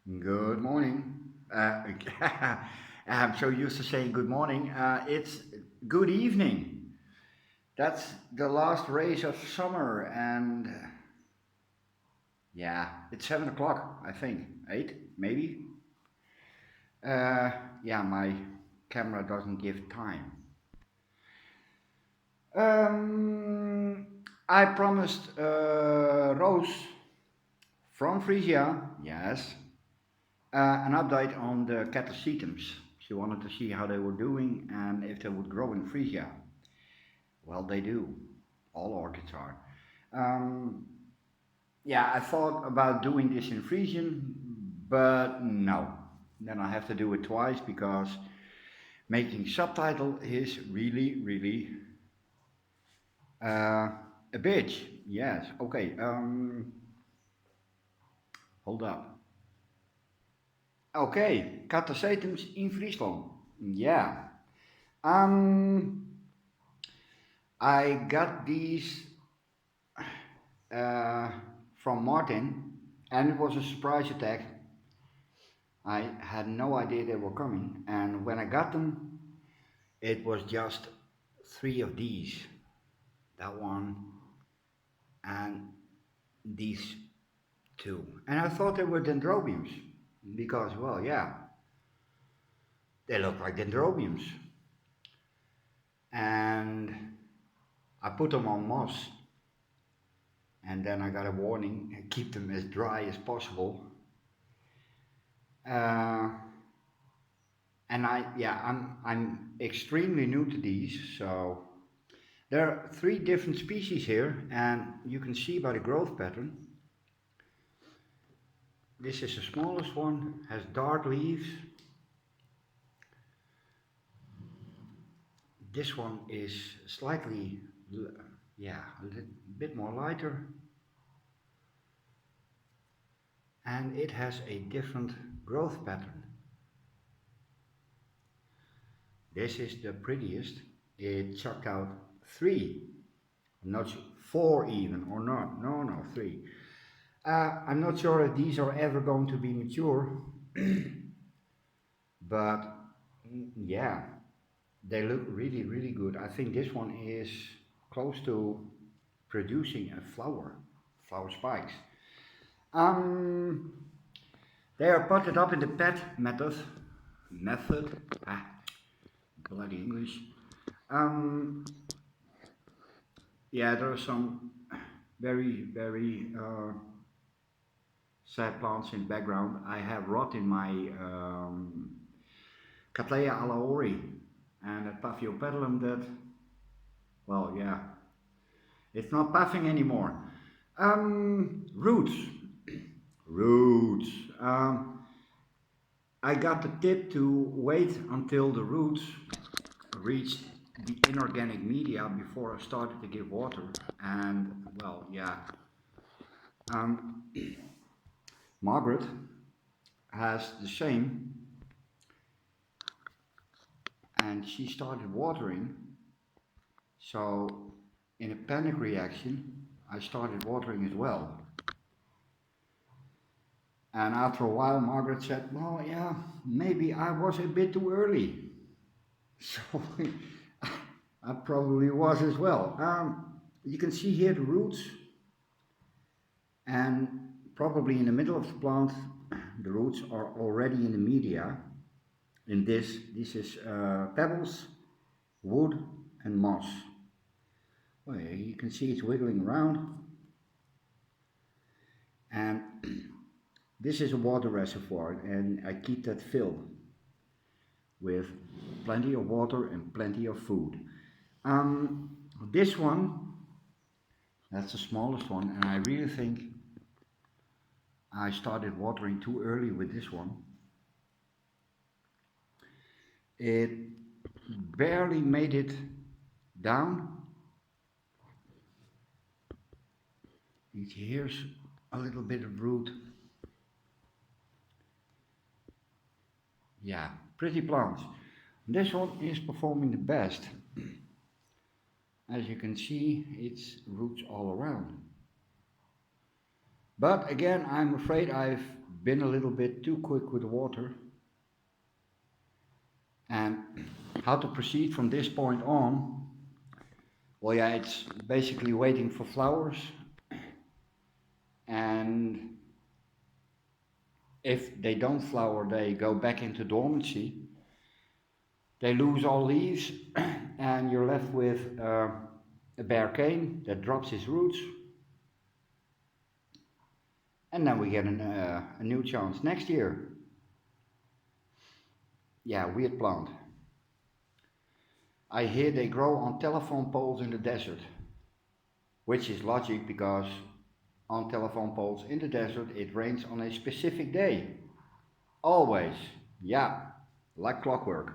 Good morning. I'm so used to saying good morning. It's good evening. That's the last race of summer, and yeah, it's 7 o'clock, I think. 8, maybe. Uh, yeah, my camera doesn't give time. I promised Rose from Frisia, yes, an update on the Catasetums. She wanted to see how they were doing and if they would grow in Frisia. Well, they do. All orchids are. Um, yeah, I thought about doing this in Frisian, but no. Then I have to do it twice because making subtitle is really uh, a bitch. Yes. Okay. Hold up. Okay. Catasetums in Friesland. Yeah. Um, I got these uh, from Martin, and it was a surprise attack. I had no idea they were coming, and when I got them, it was just three of these. That one and these two. And I thought they were dendrobiums because, well, yeah, they look like dendrobiums. And I put them on moss, and then I got a warning: keep them as dry as possible. Uh, and I'm extremely new to these, so there are three different species here, and you can see by the growth pattern. This is the smallest one, has dark leaves. This one is slightly, yeah, a little bit more lighter, and it has a different growth pattern. This is the prettiest. It chucked out three, not four even, or not. No, three. I'm not sure if these are ever going to be mature, but yeah, they look really good. I think this one is close to producing a flower spikes. Um, they are potted up in the pet method, ah, bloody English. Um, yeah, there are some very sad plants in the background. I have rot in my Cattleya alaori and a Paphiopedilum that, well, yeah, it's not puffing anymore. Roots. Roots. I got the tip to wait until the roots reached the inorganic media before I started to give water. And, well, yeah. Um, Margaret has the same, and she started watering. So, in a panic reaction, I started watering as well. And after a while, Margaret said, well, yeah, maybe I was a bit too early. So I probably was as well. You can see here the roots, and probably in the middle of the plant, the roots are already in the media. In this is pebbles, wood, and moss. Well, you can see it's wiggling around, and this is a water reservoir, and I keep that filled with plenty of water and plenty of food. This one, that's the smallest one, and I really think I started watering too early with this one. It barely made it down. Here's a little bit of root. Yeah, pretty plants. This one is performing the best. As you can see, it's roots all around. But again, I'm afraid I've been a little bit too quick with the water. And how to proceed from this point on? Well, yeah, it's basically waiting for flowers, and if they don't flower, they go back into dormancy. They lose all leaves, and you're left with a bare cane that drops its roots, and then we get a new chance next year. Yeah, weird plant. I hear they grow on telephone poles in the desert, which is logic because on telephone poles in the desert it rains on a specific day. Always. Yeah, like clockwork.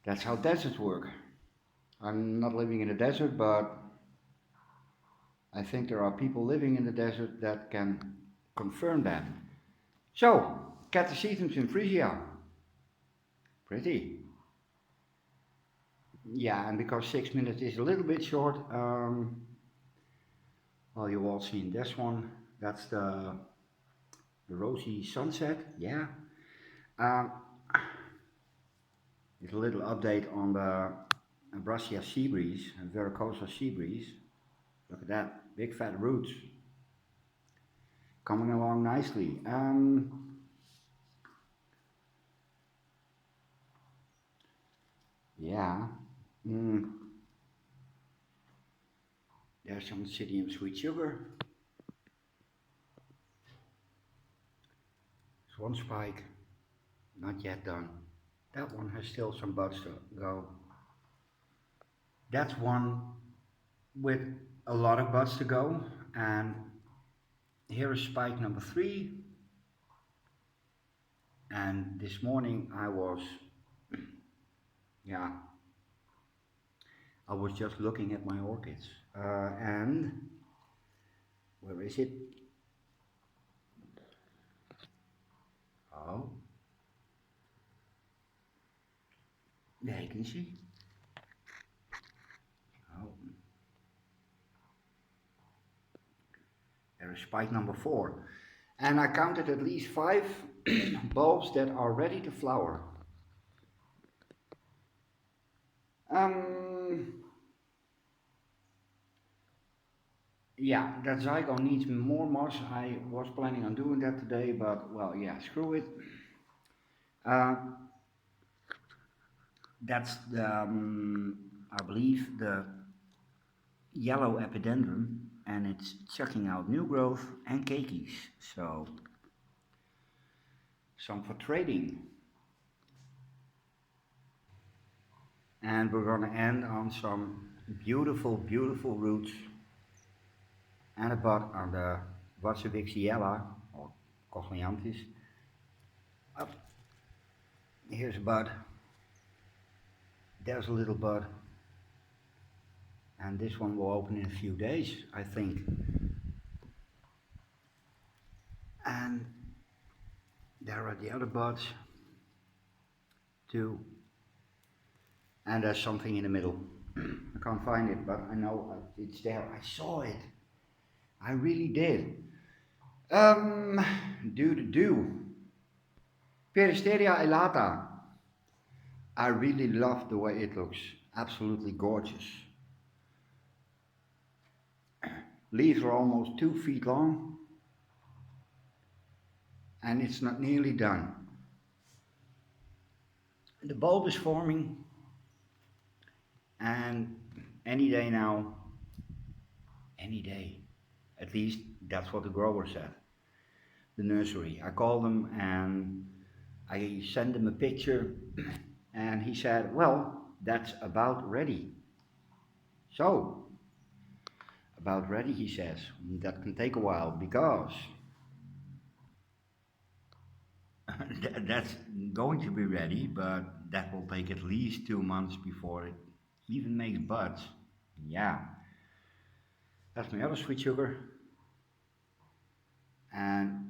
That's how deserts work. I'm not living in a desert, but I think there are people living in the desert that can confirm that. So, Catasetums in Frisia. Pretty. Yeah, and because 6 minutes is a little bit short, well, you've all seen this one. That's the rosy sunset. Yeah. Um, it's a little update on the Abrasia sea breeze and Verrucosa sea breeze. Look at that, big fat roots coming along nicely. Yeah. Mm, there's some Cydium sweet sugar. There's one spike, not yet done. That one has still some buds to go. That's one with a lot of buds to go, and here is spike number 3. And this morning I was, yeah, I was just looking at my orchids, and where is it? Oh, there you can see. Oh, there is spike number 4, and I counted at least 5 bulbs that are ready to flower. Yeah, that zygon needs more moss. I was planning on doing that today, but well, yeah, screw it. Uh, that's the, I believe, the yellow epidendrum, and it's chucking out new growth and cakeys. So, some for trading. And we're gonna end on some beautiful, beautiful roots and a bud on the Watsovixiella or Cochleanthus. Up. Here's a bud. There's a little bud. And this one will open in a few days, I think. And there are the other buds too. And there's something in the middle. I can't find it, but I know it's there. I saw it. I really did. Do. Peristeria elata. I really love the way it looks. Absolutely gorgeous. Leaves are almost 2 feet long. And it's not nearly done. The bulb is forming. And any day now, any day. At least that's what the grower said. The nursery. I called him and I sent him a picture and he said, well, that's about ready. So, about ready, he says. That can take a while because that's going to be ready, but that will take at least 2 months before it even makes buds. Yeah. That's my other sweet sugar. And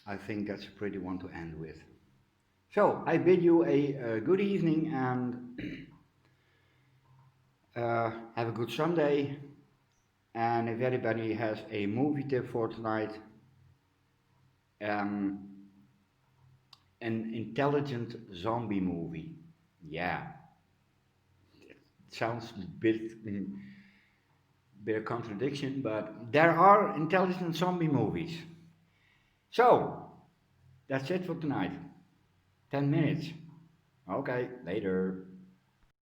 I think that's a pretty one to end with. So, I bid you a good evening and have a good Sunday. And if anybody has a movie tip for tonight, Um, an intelligent zombie movie. Yeah, sounds a bit of contradiction, but there are intelligent zombie movies. So that's it for tonight. 10 minutes. Okay, later.